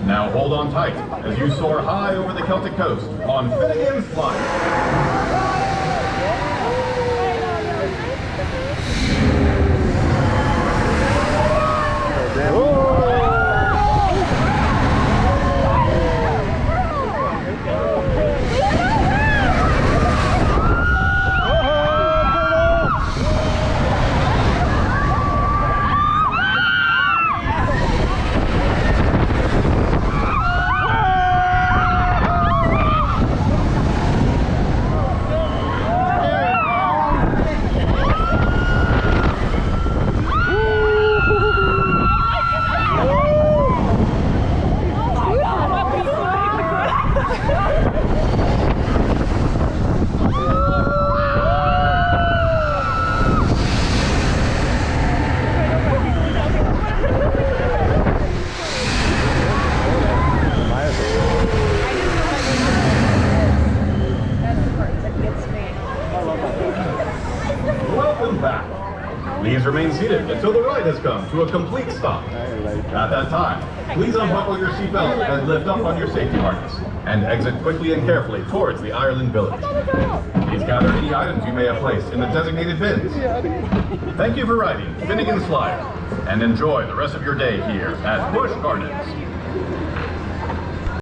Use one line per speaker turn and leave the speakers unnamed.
Now hold on tight as you soar high over the Celtic coast on Finnegan's Flight. Welcome back. Please remain seated until the ride has come to a complete stop. At that time, please unbuckle your seatbelt and lift up on your safety harness, and exit quickly and carefully towards the Ireland Village. Please gather any items you may have placed in the designated bins. Thank you for riding Finnegan's Flyer, and enjoy the rest of your day here at Busch Gardens.